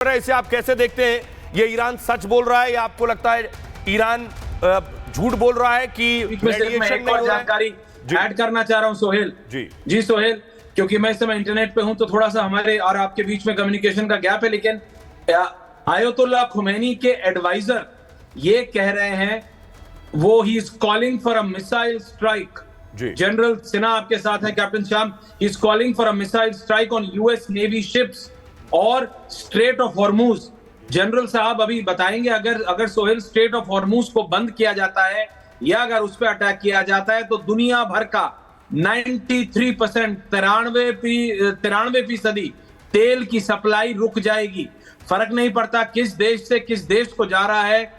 इसे आप कैसे देखते हैं? ये ईरान सच बोल रहा है या आपको लगता है ईरान झूठ बोल रहा है कि रेडिएशन नहीं हो रहा है? जानकारी ऐड करना चाह रहा हूं सोहेल जी सोहेल, क्योंकि मैं इस समय इंटरनेट पे हूं तो थोड़ा सा हमारे और आपके बीच में कम्युनिकेशन का गैप है, लेकिन आयतुल्लाह खुमैनी के एडवाइजर ये कह रहे हैं, वो he is calling for a missile strike. General Sinha आपके साथ है, captain Shyam, he is calling for a missile strike on US navy ships और स्ट्रेट ऑफ हॉर्मूज। जनरल साहब अभी बताएंगे, अगर सोहेल स्ट्रेट ऑफ हॉर्मूज को बंद किया जाता है या अगर उस पर अटैक किया जाता है तो दुनिया भर का 93% 93% तेल की सप्लाई रुक जाएगी। फर्क नहीं पड़ता किस देश से किस देश को जा रहा है,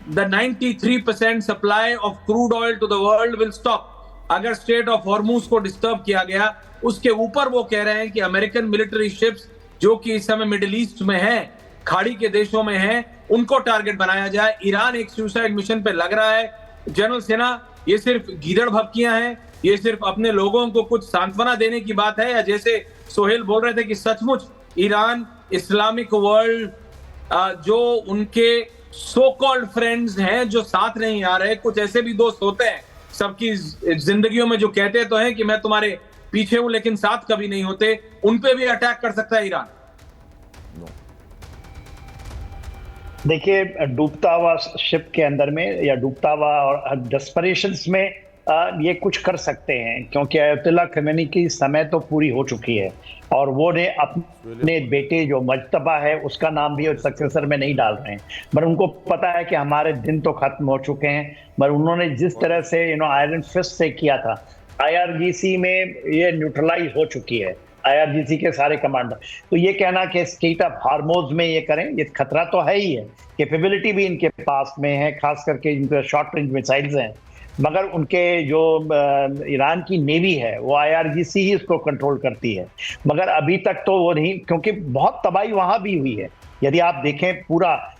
the 93% supply of crude oil to the world will stop अगर स्ट्रेट ऑफ हॉर्मूज को डिस्टर्ब किया गया। उसके ऊपर वो कह रहे हैं कि अमेरिकन मिलिट्री शिप्स जो कि इस समय मिडिल ईस्ट में है, खाड़ी के देशों में है, उनको टारगेट बनाया जाए। ईरान एक सुसाइड मिशन पे लग रहा है। जनरल सिन्हा, ये सिर्फ गीदड़ भभकियां हैं, ये सिर्फ अपने लोगों को कुछ सांत्वना देने की बात है, या जैसे सोहेल बोल रहे थे कि सचमुच ईरान इस्लामिक वर्ल्ड जो उनके सो कॉल्ड फ्रेंड्स हैं जो साथ नहीं आ रहे, कुछ ऐसे भी दोस्त होते हैं सबकी जिंदगियों में जो कहते तो हैं कि मैं तुम्हारे पीछे हूं लेकिन साथ कभी नहीं होते, उन पे भी अटैक कर सकता है ईरान? देखिए, डूबता हुआ शिप के अंदर में या डूबता हुआ और डेस्परेशंस में ये कुछ कर सकते हैं, क्योंकि आयतुल्लाह खमेनी की समय तो पूरी हो चुकी है और वो ने अपने बेटे जो मजतबा है उसका नाम भी सक्सेसर में नहीं डाल रहे हैं। पर उनको पता है कि हमारे दिन तो खत्म हो चुके हैं। पर उन्होंने जिस तरह से आयरन फिस्ट से किया था, IRGC में ये न्यूट्रलाइज हो चुकी है, IRGC के सारे कमांडर। तो ये कहना कि स्ट्रेट ऑफ हॉर्मूज में ये करें, ये खतरा तो है ही है। कैपेबिलिटी भी इनके पास में है, खास करके इनके शॉर्ट रेंज मिसाइल्स हैं, मगर उनके जो ईरान की नेवी है वो IRGC ही इसको कंट्रोल करती है। मगर अभी तक तो वो नहीं, क्योंकि बहुत तबाही वहां भी हुई है। यदि आप देखें पूरा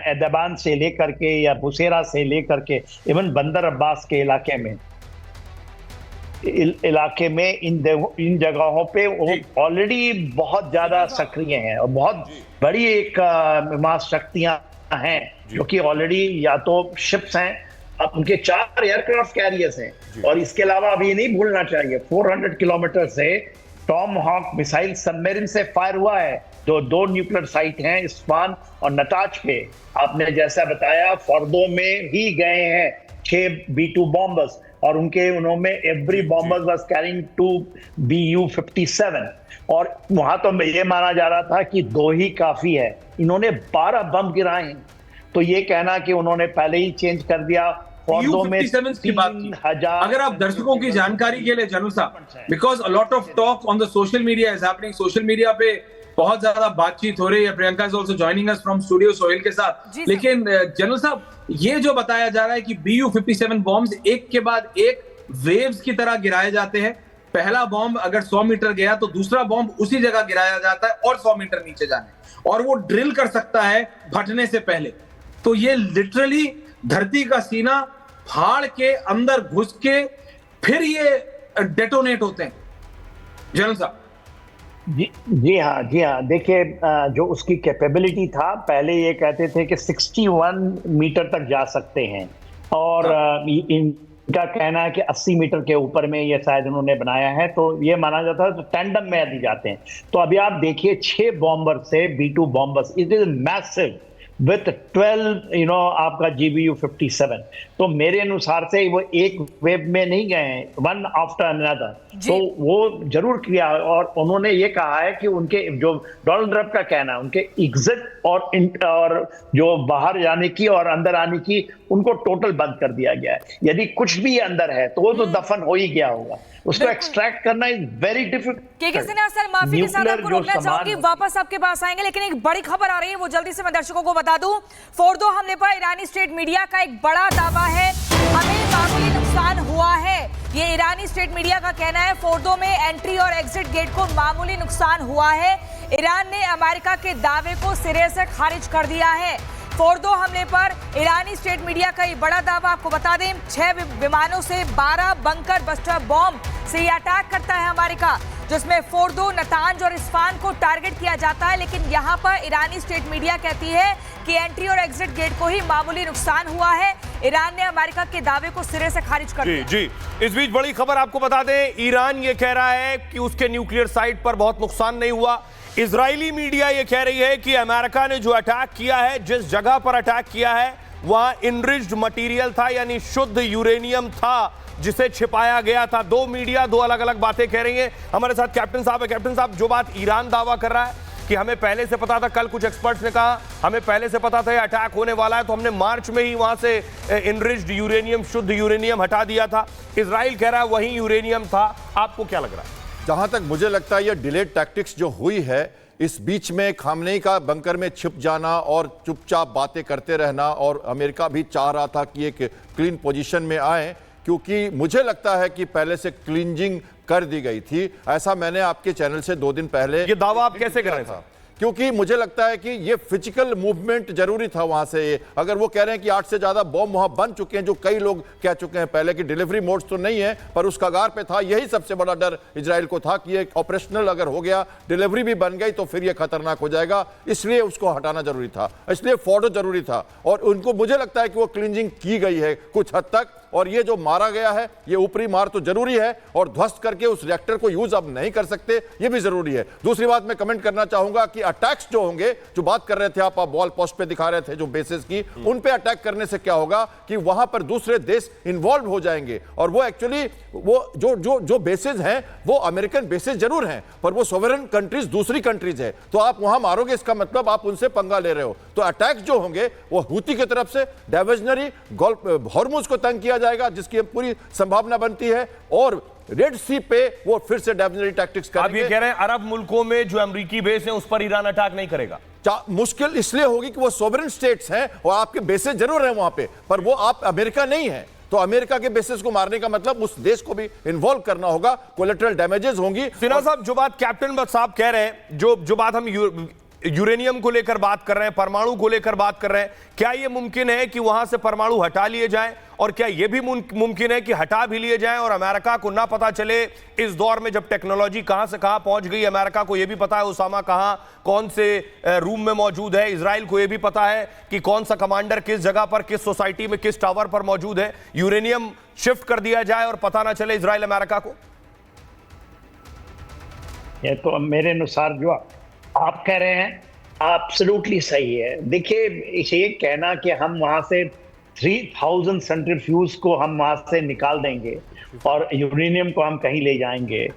एदबान से लेकर के या बुसेरा से लेकर के इवन बंदर अब्बास के इलाके में इन जगहों पे वो ऑलरेडी बहुत ज्यादा सक्रिय हैं और बहुत बड़ी एक शक्तियां हैं जो कि ऑलरेडी या तो शिप्स हैं, अब उनके 4 एयरक्राफ्ट कैरियर्स हैं, और इसके अलावा अभी नहीं भूलना चाहिए 400 किलोमीटर से टॉम हॉक मिसाइल सबमरीन से फायर हुआ है, जो 2 न्यूक्लियर साइट हैं, इस्फान और नताज पे। आपने जैसा बताया, फॉर्दो में ही गए हैं 6 B-2 बॉम्बर्स और उन्होंने every bomber was carrying 2 BU-57, और वहां तो ये माना जा रहा था कि 2 ही काफी है। इन्होंने 12 बम गिराए हैं। तो ये कहना कि उन्होंने पहले ही चेंज कर दिया। BU-57 की बात की, अगर आप दर्शकों की जानकारी के लिए जनरल साहब, because a lot of talk on the social media is happening, social media पे बहुत ज्यादा बातचीत हो रही है। Priyanka is also joining us from studio Sohail के साथ। लेकिन जनरल साहब, ये जो बताया जा रहा है कि BU-57 बॉम्ब्स एक के बाद एक वेव्स की तरह गिराए जाते हैं, पहला बॉम्ब अगर 100 मीटर गया तो दूसरा बॉम्ब उसी जगह गिराया जाता है और 100 मीटर नीचे जाने, और वो ड्रिल कर सकता है फटने से पहले। तो ये लिटरली धरती का सीना फाड़ के अंदर घुस के फिर ये डेटोनेट होते हैं। जनरल साहब जी हाँ, देखिए, जो उसकी कैपेबिलिटी था, पहले ये कहते थे कि 61 मीटर तक जा सकते हैं, और इनका कहना है कि 80 मीटर के ऊपर में ये शायद उन्होंने बनाया है। तो ये माना जाता है तो टैंडम में यदि जाते हैं तो अभी आप देखिए 6 बॉम्बर से B-2 bombers, it is massive with 12 आपका GBU-57। तो मेरे अनुसार से वो एक वेव में नहीं गए हैं, वन आफ्टर अनदर, तो वो जरूर किया। और उन्होंने ये कहा है कि उनके जो डोनाल्ड ट्रंप का कहना है, उनके एग्जिट और जो बाहर जाने की और अंदर आने की, उनको टोटल बंद कर दिया गया है। यदि कुछ भी अंदर है तो वो तो दफन हो ही गया होगा, उसको एक्सट्रैक्ट करना इज वेरी डिफिकल्ट। सर, माफी के साथ आपको रोकना चाहूंगी, वापस आपके पास आएंगे, लेकिन एक बड़ी खबर आ रही है, वो जल्दी से मैं दर्शकों को बता दूं। फोर्दो हमले पर ईरानी स्टेट मीडिया का एक बड़ा दावा है, हमें मामूली नुकसान हुआ है। ये ईरानी स्टेट मीडिया का कहना है, फोर्दो में एंट्री और एग्जिट गेट को मामूली नुकसान हुआ है। ईरान ने अमेरिका के दावे को सिरे से खारिज कर दिया है। फोर्दो हमले पर ईरानी स्टेट मीडिया का ये बड़ा दावा, आपको बता दें 6 विमानों से 12 बंकर बस्टर बॉम्ब से ये अटैक करता है अमेरिका। जिसमें फोर्दो, नतांज और इस्फान को टारगेट किया जाता है। लेकिन यहाँ पर ईरानी स्टेट मीडिया कहती है कि एंट्री और एग्जिट गेट को ही मामूली नुकसान हुआ है। ईरान ने अमेरिका के दावे को सिरे से खारिज कर दिया। जी, इस बीच बड़ी खबर आपको बता दें, ईरान ये कह रहा है कि उसके न्यूक्लियर साइट पर बहुत नुकसान नहीं हुआ। इजरायली मीडिया ये कह रही है कि अमेरिका ने जो अटैक किया है, जिस जगह पर अटैक किया है, वहां इनरिच्ड मटेरियल था, यानी शुद्ध यूरेनियम था जिसे छिपाया गया था। दो मीडिया दो अलग अलग बातें कह रही हैं। हमारे साथ कैप्टन साहब है। कैप्टन साहब, जो बात ईरान दावा कर रहा है कि हमें पहले से पता था, कल कुछ एक्सपर्ट्स ने कहा हमें पहले से पता था ये अटैक होने वाला है, तो हमने मार्च में ही वहां से इनरिच्ड यूरेनियम, शुद्ध यूरेनियम हटा दिया था। इजराइल कह रहा है वही यूरेनियम था। आपको क्या लग रहा है? जहां तक मुझे लगता है ये डिलेड टैक्टिक्स जो हुई है, इस बीच में खामनेई का बंकर में छिप जाना और चुपचाप बातें करते रहना, और अमेरिका भी चाह रहा था कि एक क्लीन पोजीशन में आए, क्योंकि मुझे लगता है कि पहले से क्लींजिंग कर दी गई थी। ऐसा मैंने आपके चैनल से 2 दिन पहले ये दावा आप कैसे कर रहे थे? क्योंकि मुझे लगता है कि ये फिजिकल मूवमेंट जरूरी था वहां से। अगर वो कह रहे हैं कि 8 से ज्यादा बॉम्ब वहां बन चुके हैं, जो कई लोग कह चुके हैं पहले कि डिलीवरी मोड्स तो नहीं है पर उस कगार पे था, यही सबसे बड़ा डर इजराइल को था कि एक ऑपरेशनल अगर हो गया, डिलीवरी भी बन गई तो फिर ये खतरनाक हो जाएगा। इसलिए उसको हटाना जरूरी था, इसलिए फोर्डो जरूरी था, और उनको मुझे लगता है कि वो क्लींजिंग की गई है कुछ हद तक। और ये जो मारा गया है, ये ऊपरी मार तो जरूरी है, और ध्वस्त करके उस रिएक्टर को यूज अब नहीं कर सकते, ये भी जरूरी है। दूसरी बात मैं कमेंट करना चाहूंगा कि अटैक्स जो होंगे, जो बात कर रहे थे आप वॉल पोस्ट पे दिखा रहे थे जो बेसेस की, उन पे अटैक करने से क्या होगा कि वहां पर दूसरे देश इन्वॉल्व हो जाएंगे, और वो एक्चुअली वो जो बेसेस हैं वो अमेरिकन बेसेस जरूर हैं, पर वो सोवरेन कंट्रीज दूसरी कंट्रीज है, तो आप वहां मारोगे, इसका मतलब आप उनसे पंगा ले रहे हो। तो अटैक्स जो होंगे वो हूती की तरफ से डाइवर्जनरी हॉर्मुज को तंग किया जाएगा, जिसकी पूरी संभावना बनती है, और रेड सी पे वो फिर से डाइवर्जनरी टैक्टिक्स करेंगे। आप ये कह रहे हैं अरब मुल्कों में जो अमेरिकी बेस है उस पर ईरान अटैक नहीं करेगा? मुश्किल इसलिए होगी कि वो सोवरेन स्टेट्स हैं और आपके बेसेस जरूर हैं वहां पे, पर वो आप अमेरिका नहीं है, तो अमेरिका के बेसिस को मारने का मतलब उस देश को भी इन्वॉल्व करना होगा, कोलेटरल डैमेजेस होंगी। सिन्हा साहब, जो बात कैप्टन साहब कह रहे हैं, जो बात हम यूरेनियम को लेकर बात कर रहे हैं, परमाणु को लेकर बात कर रहे हैं, क्या यह मुमकिन है कि वहां से परमाणु हटा लिए जाएं, और क्या यह भी मुमकिन है कि हटा भी लिए जाएं और अमेरिका को ना पता चले? इस दौर में जब टेक्नोलॉजी कहां से कहां पहुंच गई, अमेरिका को यह भी पता है उसामा कहां कौन से रूम में मौजूद है, इजराइल को यह भी पता है कि कौन सा कमांडर किस जगह पर, किस सोसाइटी में, किस टावर पर मौजूद है। यूरेनियम शिफ्ट कर दिया जाए और पता ना चले इजराइल अमेरिका को? ये तो मेरे अनुसार जो आप कह रहे हैं एब्सोल्युटली सही है। देखिए, ये कहना कि हम वहां से 3000 सेंट्रीफ्यूज को हम वहां से निकाल देंगे और यूरेनियम को हम कहीं ले जाएंगे,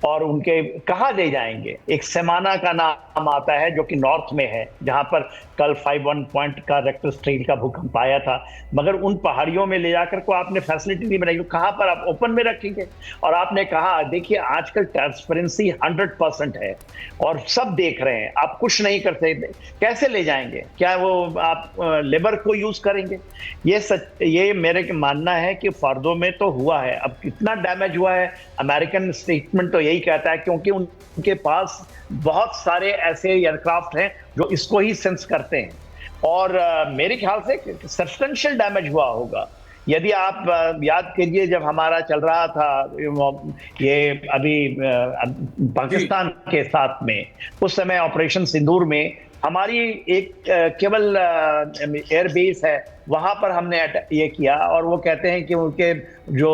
और उनके कहाँ ले जाएंगे? एक सेमाना का नाम आता है जो कि नॉर्थ में है, जहां पर कल 5.1 पॉइंट का रेक्टर स्केल का भूकंप आया था, मगर उन पहाड़ियों में ले जाकर को आपने फैसिलिटी नहीं बनाई, कहाँ पर आप ओपन में रखेंगे? और आपने कहा, देखिए आजकल ट्रांसपेरेंसी 100% है और सब देख रहे हैं, आप कुछ नहीं कर सकते, कैसे ले जाएंगे? क्या वो आप लेबर को यूज करेंगे? ये मेरे मानना है कि फर्दों में तो हुआ है। अब कितना डैमेज हुआ है, अमेरिकन स्टेटमेंट तो यही कहता है, क्योंकि उनके पास बहुत सारे ऐसे एयरक्राफ्ट हैं जो इसको ही सेंस करते हैं, और मेरे ख्याल से सब्सटेंशियल डैमेज हुआ होगा। यदि आप याद कीजिए, जब हमारा चल रहा था ये अभी पाकिस्तान के साथ में, उस समय ऑपरेशन सिंदूर में हमारी एक केवल एयरबेस है, वहां पर हमने ये किया, और वो कहते हैं कि उनके जो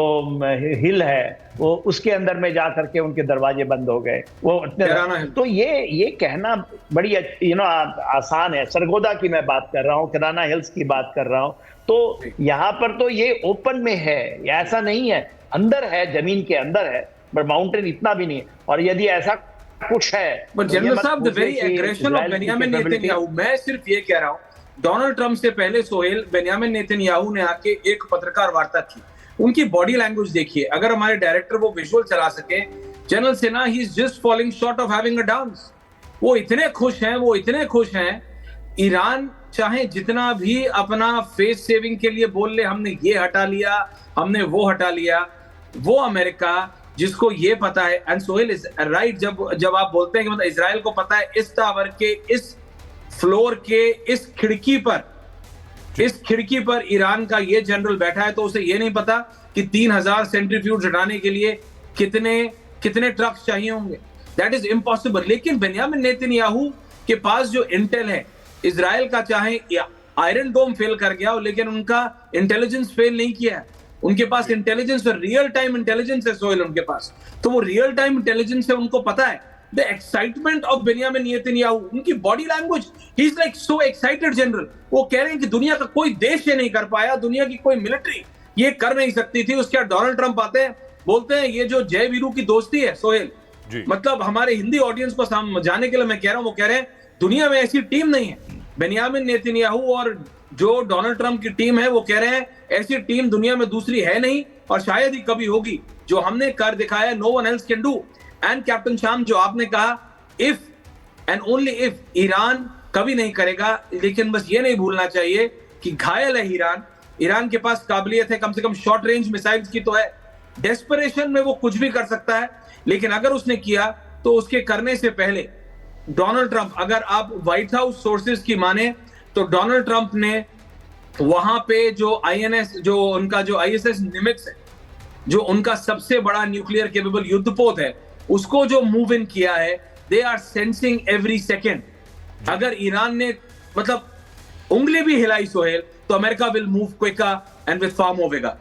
हिल है वो उसके अंदर में जा करके उनके दरवाजे बंद हो गए। वो तो ये कहना बड़ी आसान है। सरगोदा की मैं बात कर रहा हूँ, किराना हिल्स की बात कर रहा हूँ, तो यहाँ पर तो ये ओपन में है, ऐसा नहीं है, अंदर है, जमीन के अंदर है, पर माउंटेन इतना भी नहीं है। और यदि ऐसा कुछ है, जनरल साहब, the very aggression of Benjamin Netanyahu, मैं सिर्फ ये कह रहा हूँ, डोनाल्ड ट्रंप से पहले सोहेल, बेंयामिन नेतन्याहू ने आके एक पत्रकार वार्ता की, उनकी बॉडी लैंग्वेज देखिए। अगर हमारे डायरेक्टर वो विजुअल चला सके, general Sinha, he is just falling short of having a dance. वो इतने खुश हैं, ईरान चाहे जितना भी अपना फेस सेविंग के लिए बोल ले, हमने ये हटा लिया, हमने वो हटा लिया, वो अमेरिका जिसको ये पता है, एंड सोहेल इज राइट, जब आप बोलते हैं कि मतलब इजराइल को पता है इस टावर के, इस फ्लोर के, इस खिड़की पर ईरान का ये जनरल बैठा है, तो उसे ये नहीं पता कि 3000 सेंट्रीफ्यूज हटाने के लिए कितने ट्रक्स चाहिए होंगे। That is impossible. लेकिन बेंयामिन नेतन्याहू के पास जो इंटेल है, इजराइल का चाहे आयरन डोम फेल कर गया हो, लेकिन उनका इंटेलिजेंस फेल नहीं किया है। उनके पास इंटेलिजेंस और रियल टाइम इंटेलिजेंस है सोहेल उनके पास। तो वो रियल टाइम इंटेलिजेंस है, उनको पता है the excitement of Benjamin Netanyahu, उनकी body language, he is like so excited general. वो कह रहे हैं कि दुनिया का कोई देश ये नहीं कर पाया, दुनिया की कोई मिलिट्री ये कर नहीं सकती थी। उसके बाद डोनाल्ड ट्रंप आते हैं, बोलते हैं ये जो जय वीरू की दोस्ती है सोहेल, मतलब हमारे हिंदी ऑडियंस को समझाने के लिए मैं कह रहा हूं, वो कह रहे हैं दुनिया में ऐसी टीम नहीं है। बेंयामिन नेतन्याहू और जो डोनाल्ड ट्रंप की टीम है वो कह रहे हैं ऐसी टीम दुनिया में दूसरी है नहीं और शायद ही कभी होगी। जो हमने कर दिखाया, no one else can do. And captain Sham, जो आपने कहा, if and only if, Iran कभी नहीं करेगा। लेकिन बस ये नहीं भूलना चाहिए कि घायल है ईरान। ईरान के पास काबिलियत है, कम से कम शॉर्ट रेंज मिसाइल्स की तो है। डेस्परेशन में वो कुछ भी कर सकता है, लेकिन अगर उसने किया तो उसके करने से पहले डोनाल्ड ट्रंप, अगर आप व्हाइट हाउस सोर्सेज की माने तो डोनाल्ड ट्रंप ने वहां पे जो आईएनएस, जो उनका जो आईएसएस निमित्स है, जो उनका सबसे बड़ा न्यूक्लियर केपेबल युद्धपोत है, उसको जो मूव इन किया है, they are sensing every second. अगर ईरान ने मतलब उंगली भी हिलाई सोहेल, तो America will move quicker and with far more vigour.